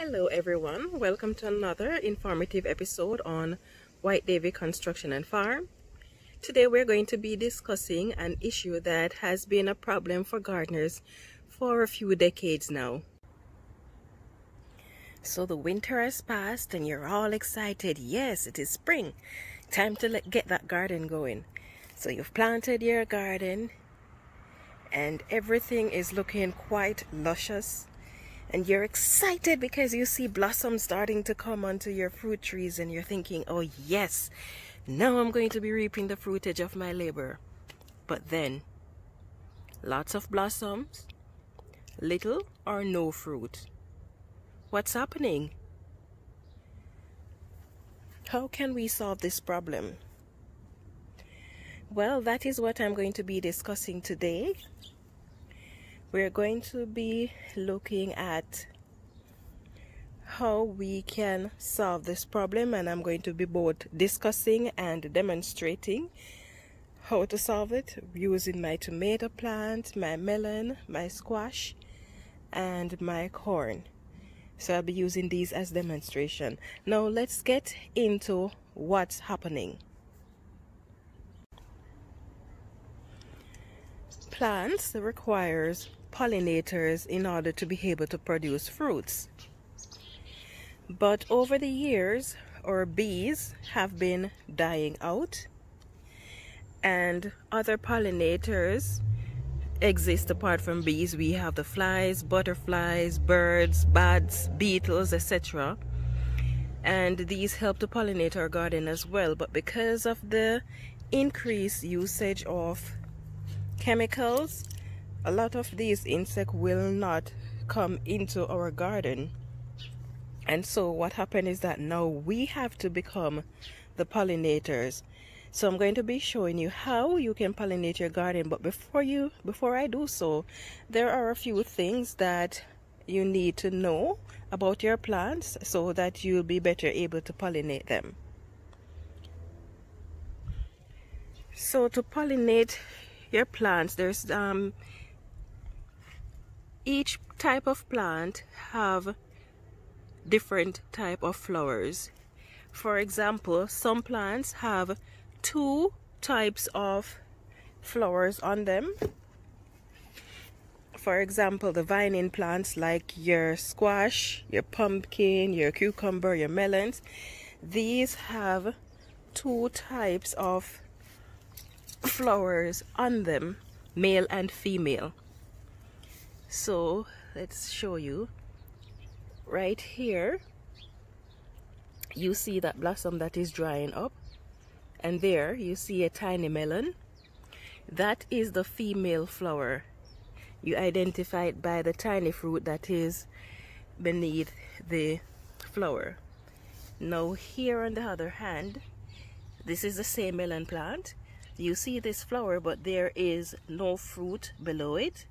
Hello everyone, welcome to another informative episode on White Davy Construction and Farm. Today we're going to be discussing an issue that has been a problem for gardeners for a few decades now. So the winter has passed and you're all excited. Yes, it is spring. Time to get that garden going. So you've planted your garden and everything is looking quite luscious. And you're excited because you see blossoms starting to come onto your fruit trees and you're thinking, oh yes, now I'm going to be reaping the fruitage of my labor. But then, lots of blossoms, little or no fruit. What's happening? How can we solve this problem? Well, that is what I'm going to be discussing today. We're going to be looking at how we can solve this problem, and I'm going to be both discussing and demonstrating how to solve it using my tomato plant, my melon, my squash, and my corn. So I'll be using these as demonstration. Now let's get into what's happening. Plants requires pollinators in order to be able to produce fruits. But over the years, our bees have been dying out, and other pollinators exist apart from bees. We have the flies, butterflies, birds, bats, beetles, etc. And these help to pollinate our garden as well. But because of the increased usage of chemicals, a lot of these insects will not come into our garden. And so what happened is that now we have to become the pollinators. So I'm going to be showing you how you can pollinate your garden. But before I do so, there are a few things that you need to know about your plants so that you'll be better able to pollinate them. So to pollinate your plants, there's each type of plant have different type of flowers. For example, some plants have 2 types of flowers on them. For example, the vining plants like your squash, your pumpkin, your cucumber, your melons, these have 2 types of flowers on them, male and female. So let's show you. Right here you see that blossom that is drying up, and there you see a tiny melon. That is the female flower. You identify it by the tiny fruit that is beneath the flower. Now here on the other hand, this is the same melon plant. You see this flower, but there is no fruit below it.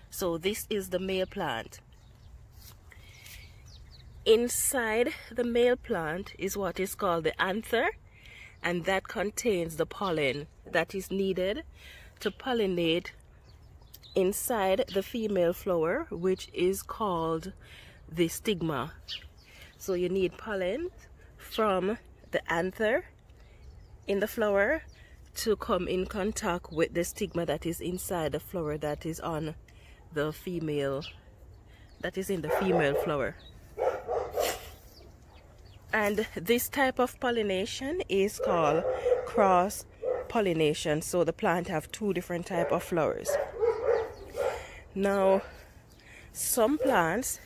So this is the male plant. Inside the male plant is what is called the anther, and that contains the pollen that is needed to pollinate inside the female flower, which is called the stigma. So you need pollen from the anther in the flower to come in contact with the stigma that is inside the flower that is on the female, that is in the female flower. And this type of pollination is called cross pollination. So the plant have 2 different type of flowers. Now some plants,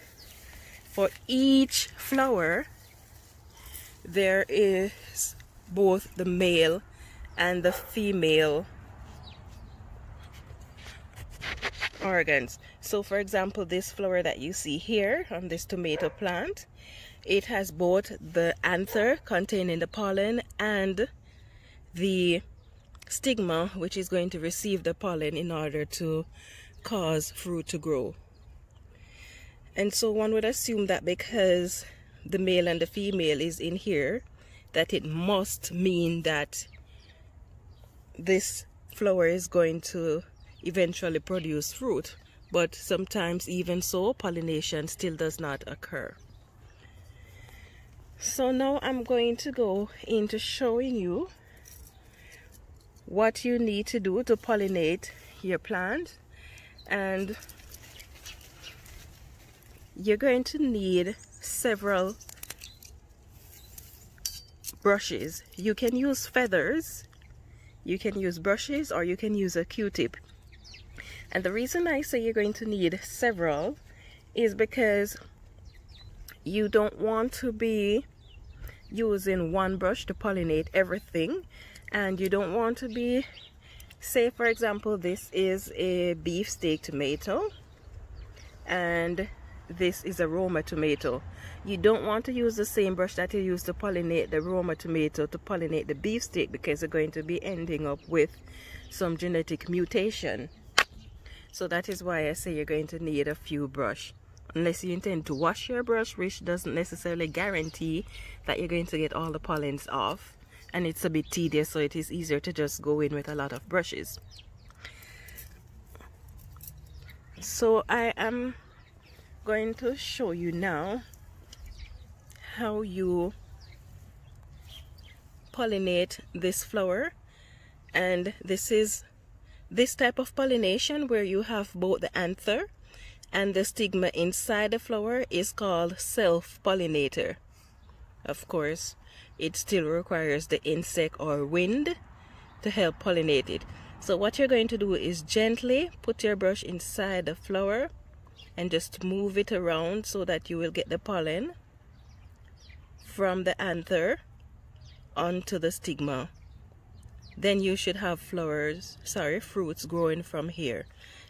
for each flower there is both the male and the female organs. So for example, this flower that you see here on this tomato plant, it has both the anther containing the pollen and the stigma, which is going to receive the pollen in order to cause fruit to grow. And so one would assume that because the male and the female is in here, that it must mean that this flower is going to eventually produce fruit. But sometimes even so, pollination still does not occur. So now I'm going to go into showing you what you need to do to pollinate your plant, and you're going to need several brushes. You can use feathers, you can use brushes, or you can use a Q-tip. And the reason I say you're going to need several is because you don't want to be using one brush to pollinate everything, and you don't want to be, say for example, this is a beefsteak tomato and this is a Roma tomato. You don't want to use the same brush that you use to pollinate the Roma tomato to pollinate the beefsteak, because you're going to be ending up with some genetic mutation. So that is why I say you're going to need a few brushes, unless you intend to wash your brush, which doesn't necessarily guarantee that you're going to get all the pollens off, and it's a bit tedious, so it is easier to just go in with a lot of brushes. So I am going to show you now how you pollinate this flower, and this is this type of pollination where you have both the anther and the stigma inside the flower is called self-pollinator. Of course, it still requires the insect or wind to help pollinate it. So what you're going to do is gently put your brush inside the flower and just move it around so that you will get the pollen from the anther onto the stigma. Then you should have fruits growing from here.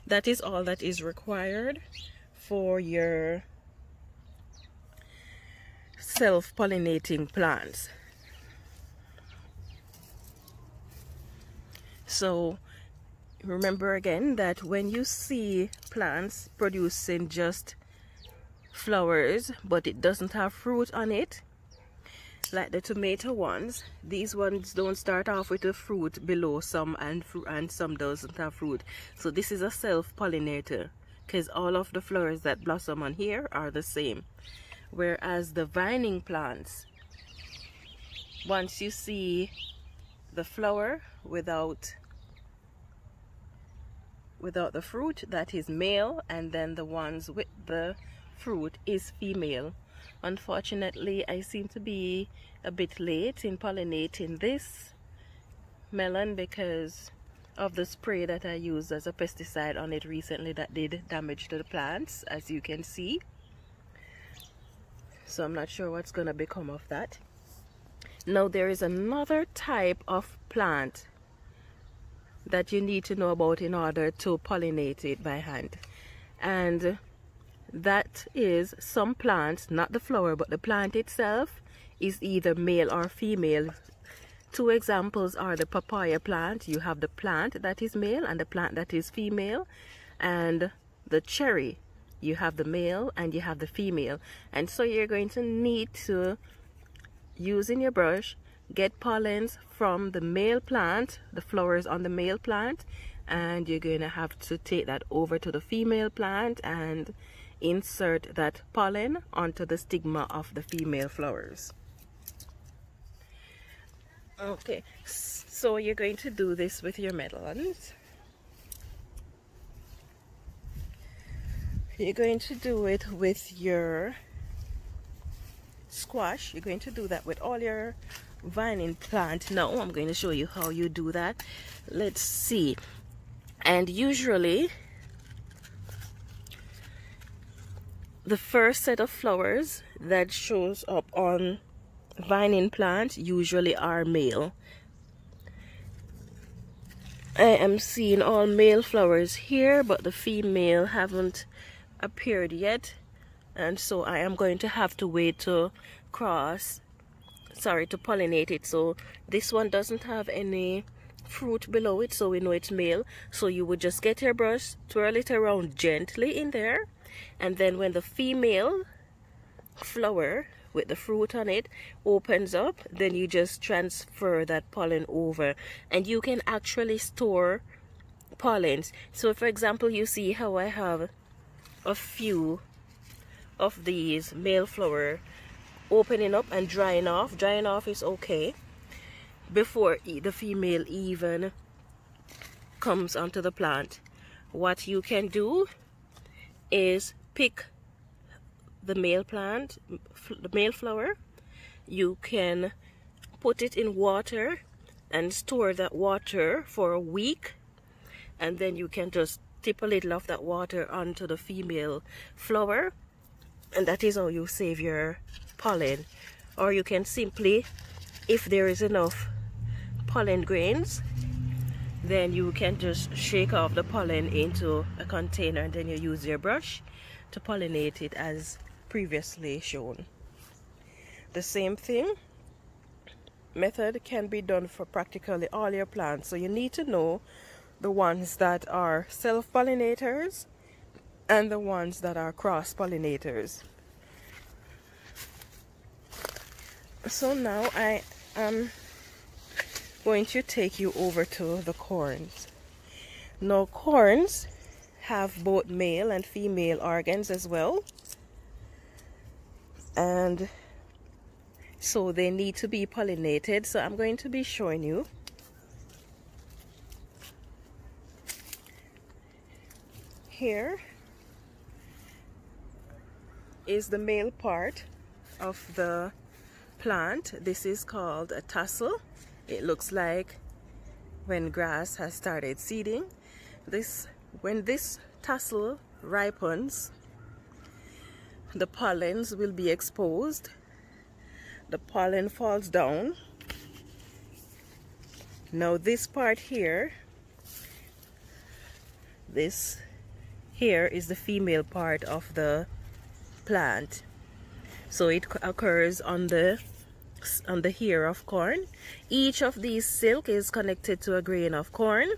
That is all that is required for your self-pollinating plants. So remember again that when you see plants producing just flowers but it doesn't have fruit on it, like the tomato ones, these ones don't start off with a fruit below some, and some doesn't have fruit. So this is a self-pollinator, because all of the flowers that blossom on here are the same. Whereas the vining plants, once you see the flower without the fruit, that is male, and then the ones with the fruit is female. Unfortunately, I seem to be a bit late in pollinating this melon because of the spray that I used as a pesticide on it recently that did damage to the plants, as you can see. So I'm not sure what's going to become of that. Now there is another type of plant that you need to know about in order to pollinate it by hand, and that is some plants, not the flower but the plant itself, is either male or female. Two examples are the papaya plant. You have the plant that is male and the plant that is female, and the cherry, you have the male and you have the female. And so you're going to need to, using your brush, get pollens from the male plant, the flowers on the male plant, and you're going to have to take that over to the female plant and insert that pollen onto the stigma of the female flowers. Okay, so you're going to do this with your melons. You're going to do it with your squash. You're going to do that with all your vining plant. Now I'm going to show you how you do that. Let's see. And usually the first set of flowers that shows up on vining plant usually are male. I am seeing all male flowers here, but the female haven't appeared yet, and so I am going to have to wait to pollinate it. So this one doesn't have any fruit below it, so we know it's male. So you would just get your brush, twirl it around gently in there, and then when the female flower with the fruit on it opens up, then you just transfer that pollen over, and you can actually store pollens. So for example, you see how I have a few of these male flower opening up and drying off. Drying off is okay before the female even comes onto the plant. What you can do is pick the male plant, the male flower. You can put it in water and store that water for a week, and then you can just tip a little of that water onto the female flower, and that is how you save your pollen. Or you can simply, if there is enough pollen grains, then you can just shake off the pollen into a container, and then you use your brush to pollinate it as previously shown. The same thing method can be done for practically all your plants. So you need to know the ones that are self-pollinators and the ones that are cross-pollinators. So now I am going to take you over to the corns. Now corns have both male and female organs as well, and so they need to be pollinated. So I'm going to be showing you. Here is the male part of the plant. This is called a tassel. It looks like when grass has started seeding. When this tassel ripens, the pollens will be exposed. The pollen falls down. Now this part here, this here is the female part of the plant. So it occurs on the ear of corn. Each of these silk is connected to a grain of corn,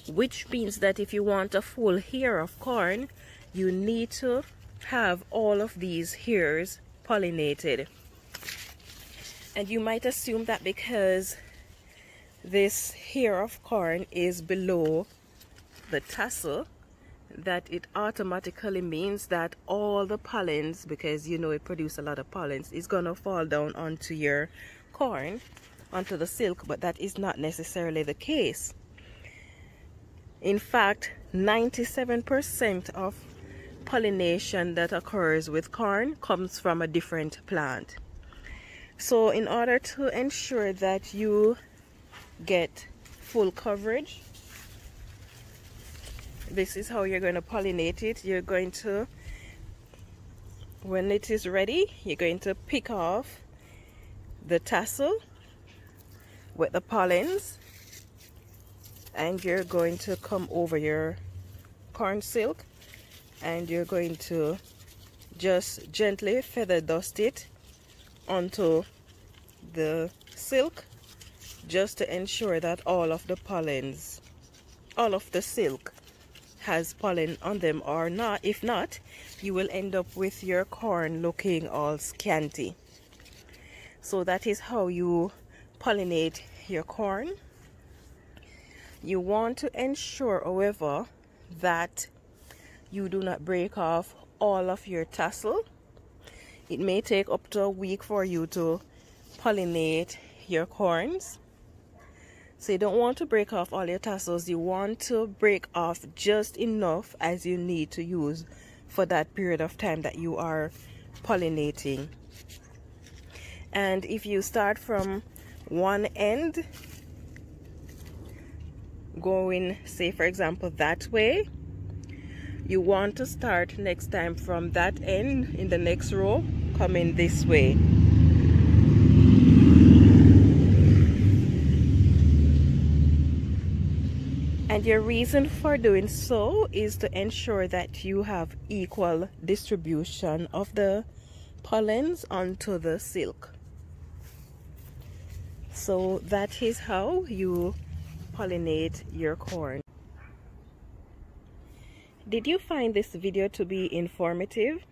which means that if you want a full ear of corn, you need to have all of these hairs pollinated. And you might assume that because this ear of corn is below the tassel, that it automatically means that all the pollens, because you know it produces a lot of pollens, is gonna fall down onto your corn, onto the silk, but that is not necessarily the case. In fact, 97% of pollination that occurs with corn comes from a different plant. So in order to ensure that you get full coverage, this is how you're going to pollinate it. You're going to, when it is ready, you're going to pick off the tassel with the pollens, and you're going to come over your corn silk, and you're going to just gently feather dust it onto the silk, just to ensure that all of the pollens, all of the silk has pollen on them, or not. If not, you will end up with your corn looking all scanty. So that is how you pollinate your corn. You want to ensure, however, that you do not break off all of your tassel. It may take up to a week for you to pollinate your corns. So you don't want to break off all your tassels. You want to break off just enough as you need to use for that period of time that you are pollinating. And if you start from one end, going, say for example, that way, you want to start next time from that end in the next row, coming this way. And your reason for doing so is to ensure that you have equal distribution of the pollens onto the silk. So that is how you pollinate your corn. Did you find this video to be informative?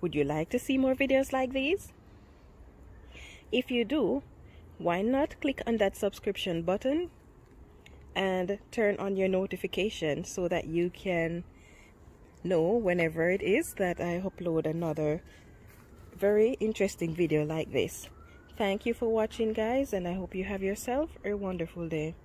Would you like to see more videos like these? If you do, why not click on that subscription button and turn on your notifications so that you can know whenever it is that I upload another very interesting video like this. Thank you for watching, guys, and I hope you have yourself a wonderful day.